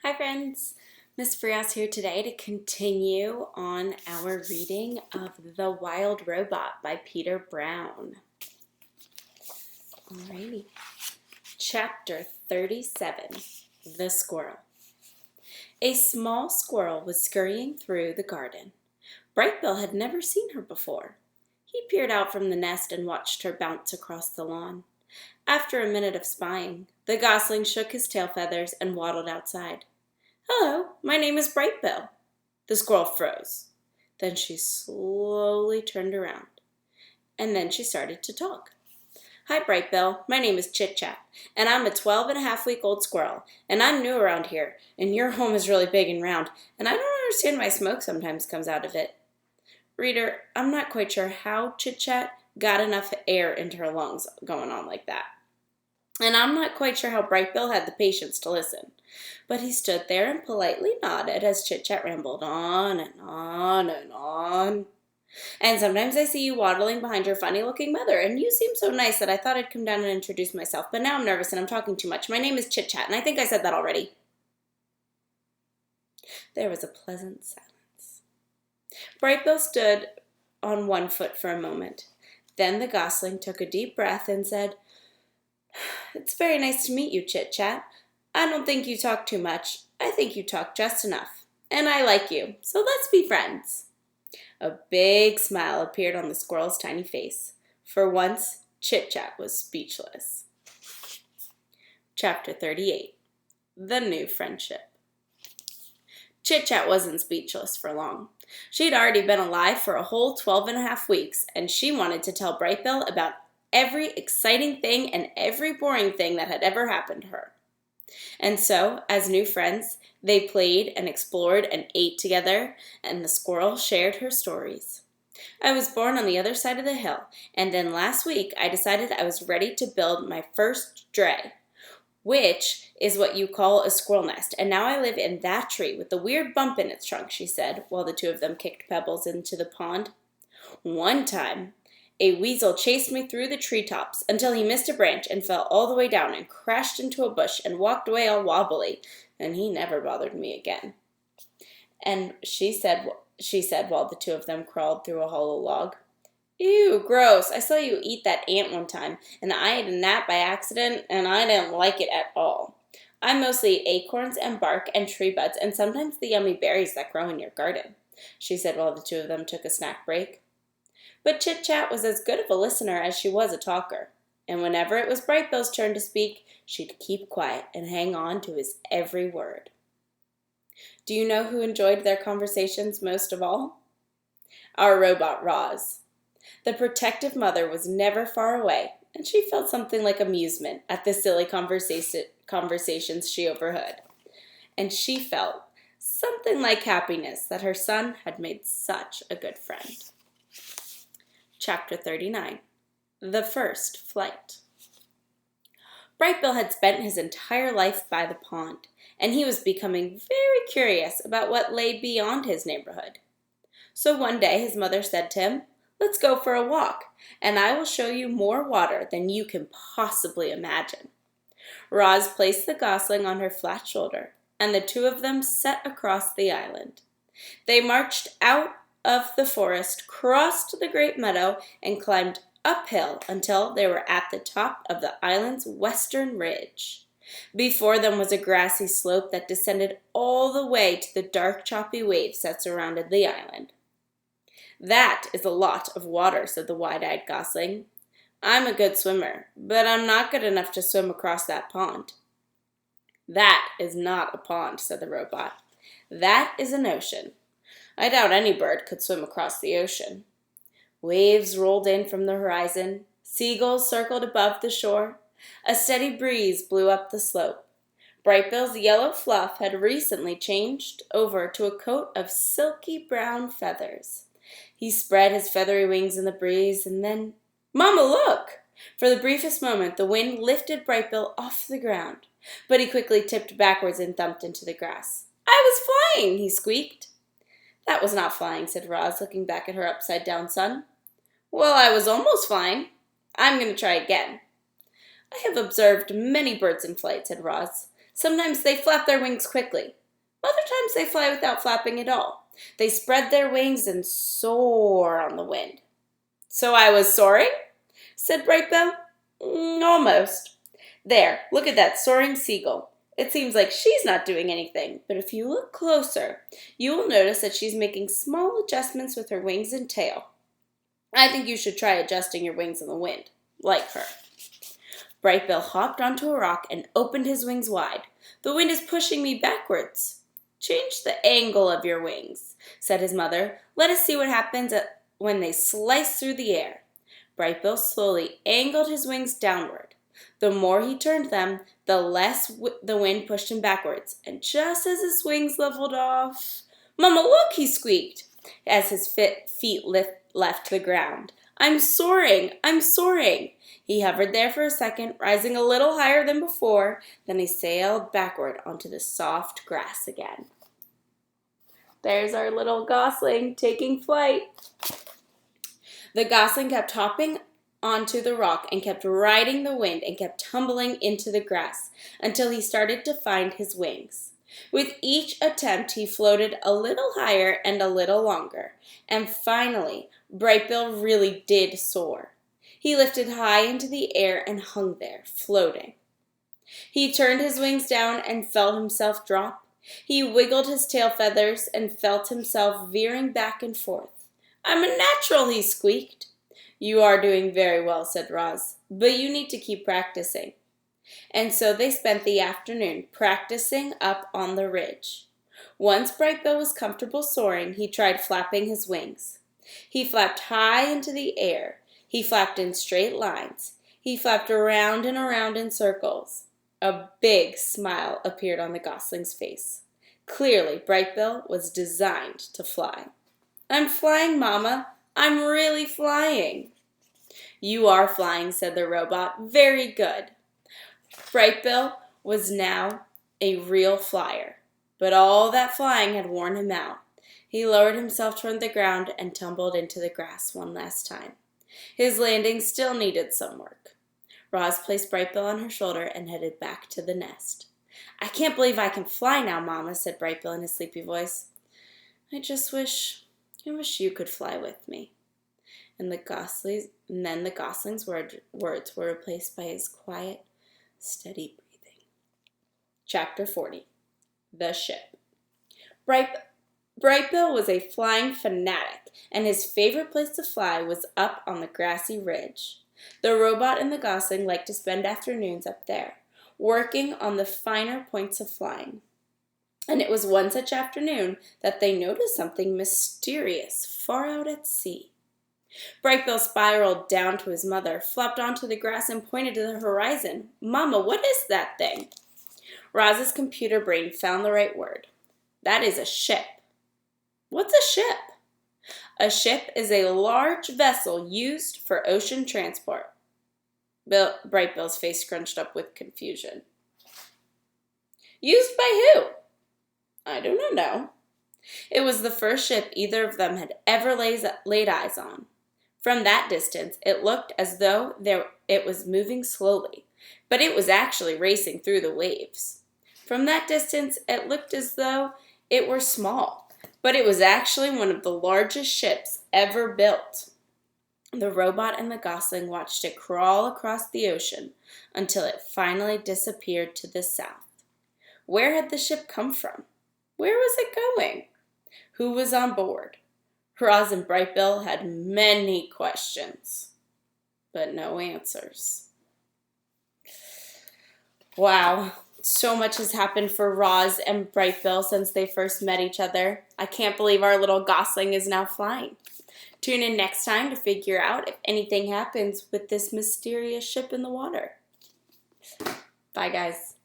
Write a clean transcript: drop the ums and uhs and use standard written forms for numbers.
Hi friends, Miss Frias here today to continue on our reading of The Wild Robot by Peter Brown. Alrighty, Chapter 37, The Squirrel. A small squirrel was scurrying through the garden. Brightbill had never seen her before. He peered out from the nest and watched her bounce across the lawn. After a minute of spying, the gosling shook his tail feathers and waddled outside. "Hello, my name is Brightbill." The squirrel froze. Then she slowly turned around. And then she started to talk. "Hi, Brightbill. My name is Chit Chat, and I'm a 12-and-a-half-week-old squirrel, and I'm new around here, and your home is really big and round, and I don't understand why smoke sometimes comes out of it." Reader, I'm not quite sure how Chit Chat got enough air into her lungs going on like that. And I'm not quite sure how Brightbill had the patience to listen. But he stood there and politely nodded as Chit-Chat rambled on and on and on. "And sometimes I see you waddling behind your funny-looking mother, and you seem so nice that I thought I'd come down and introduce myself, but now I'm nervous and I'm talking too much. My name is Chit-Chat, and I think I said that already." There was a pleasant silence. Brightbill stood on one foot for a moment. Then the gosling took a deep breath and said, "It's very nice to meet you, Chit-Chat. I don't think you talk too much. I think you talk just enough. And I like you, so let's be friends." A big smile appeared on the squirrel's tiny face. For once, Chit-Chat was speechless. Chapter 38, The New Friendship. Chit-Chat wasn't speechless for long. She'd already been alive for a whole 12-and-a-half weeks, and she wanted to tell Brightbill about every exciting thing and every boring thing that had ever happened to her. And so, as new friends, they played and explored and ate together, and the squirrel shared her stories. "I was born on the other side of the hill, and then last week I decided I was ready to build my first dray, which is what you call a squirrel nest, and now I live in that tree with the weird bump in its trunk," she said, while the two of them kicked pebbles into the pond. "One time, a weasel chased me through the treetops until he missed a branch and fell all the way down and crashed into a bush and walked away all wobbly, and he never bothered me again." And she said while the two of them crawled through a hollow log, "Ew, gross. I saw you eat that ant one time, and I ate a gnat by accident, and I didn't like it at all. I mostly eat acorns and bark and tree buds and sometimes the yummy berries that grow in your garden," she said while the two of them took a snack break. But Chit-Chat was as good of a listener as she was a talker, and whenever it was Brightbill's turn to speak, she'd keep quiet and hang on to his every word. Do you know who enjoyed their conversations most of all? Our robot Roz. The protective mother was never far away, and she felt something like amusement at the silly conversations she overheard. And she felt something like happiness that her son had made such a good friend. Chapter 39, The First Flight. Brightbill had spent his entire life by the pond, and he was becoming very curious about what lay beyond his neighborhood. So one day his mother said to him, "Let's go for a walk, and I will show you more water than you can possibly imagine." Roz placed the gosling on her flat shoulder, and the two of them set across the island. They marched out of the forest, crossed the great meadow, and climbed uphill until they were at the top of the island's western ridge. Before them was a grassy slope that descended all the way to the dark, choppy waves that surrounded the island. "That is a lot of water," said the wide-eyed gosling. "I'm a good swimmer, but I'm not good enough to swim across that pond." "That is not a pond," said the robot. "That is an ocean. I doubt any bird could swim across the ocean." Waves rolled in from the horizon. Seagulls circled above the shore. A steady breeze blew up the slope. Brightbill's yellow fluff had recently changed over to a coat of silky brown feathers. He spread his feathery wings in the breeze, and then, "Mama, look!" For the briefest moment, the wind lifted Brightbill off the ground, but he quickly tipped backwards and thumped into the grass. "I was flying!" he squeaked. "That was not flying," said Roz, looking back at her upside-down son. "Well, I was almost flying. I'm going to try again." "I have observed many birds in flight," said Roz. Sometimes they flap their wings quickly. Other times they fly without flapping at all. They spread their wings and soar on the wind. So I was soaring? Said Brightbill. Almost. There, look at that soaring seagull. It seems like she's not doing anything, but if you look closer, you will notice that she's making small adjustments with her wings and tail. I think you should try adjusting your wings in the wind, like her. Brightbill hopped onto a rock and opened his wings wide. The wind is pushing me backwards. Change the angle of your wings, said his mother. Let us see what happens when they slice through the air. Brightbill slowly angled his wings downward. The more he turned them, the less the wind pushed him backwards. And just as his wings leveled off, "Mama, look," he squeaked, as his feet left the ground. I'm soaring! I'm soaring! He hovered there for a second, rising a little higher than before. Then he sailed backward onto the soft grass again. There's our little gosling taking flight. The gosling kept hopping onto the rock and kept riding the wind and kept tumbling into the grass until he started to find his wings. With each attempt, he floated a little higher and a little longer, and finally, Brightbill really did soar. He lifted high into the air and hung there, floating. He turned his wings down and felt himself drop. He wiggled his tail feathers and felt himself veering back and forth. I'm a natural, he squeaked. You are doing very well, said Roz, but you need to keep practicing. And so they spent the afternoon practicing up on the ridge. Once Brightbill was comfortable soaring, he tried flapping his wings. He flapped high into the air. He flapped in straight lines. He flapped around and around in circles. A big smile appeared on the gosling's face. Clearly, Brightbill was designed to fly. I'm flying, Mama. I'm really flying. You are flying, said the robot. Very good. Brightbill was now a real flyer, but all that flying had worn him out. He lowered himself toward the ground and tumbled into the grass one last time. His landing still needed some work. Roz placed Brightbill on her shoulder and headed back to the nest. I can't believe I can fly now, Mama, said Brightbill in a sleepy voice. I wish you could fly with me. And then the gosling's words were replaced by his quiet, steady breathing. Chapter 40. The Ship. Brightbill was a flying fanatic, and his favorite place to fly was up on the grassy ridge. The robot and the gosling liked to spend afternoons up there, working on the finer points of flying. And it was one such afternoon that they noticed something mysterious far out at sea. Brightbill spiraled down to his mother, flopped onto the grass, and pointed to the horizon. Mama, what is that thing? Roz's computer brain found the right word. That is a ship. What's a ship? A ship is a large vessel used for ocean transport. Brightbill's face scrunched up with confusion. Used by who? I do not know. It was the first ship either of them had ever laid eyes on. From that distance, it looked as though it was moving slowly, but it was actually racing through the waves. From that distance, it looked as though it were small, but it was actually one of the largest ships ever built. The robot and the gosling watched it crawl across the ocean until it finally disappeared to the south. Where had the ship come from? Where was it going? Who was on board? Roz and Brightbill had many questions, but no answers. Wow, so much has happened for Roz and Brightbill since they first met each other. I can't believe our little gosling is now flying. Tune in next time to figure out if anything happens with this mysterious ship in the water. Bye, guys.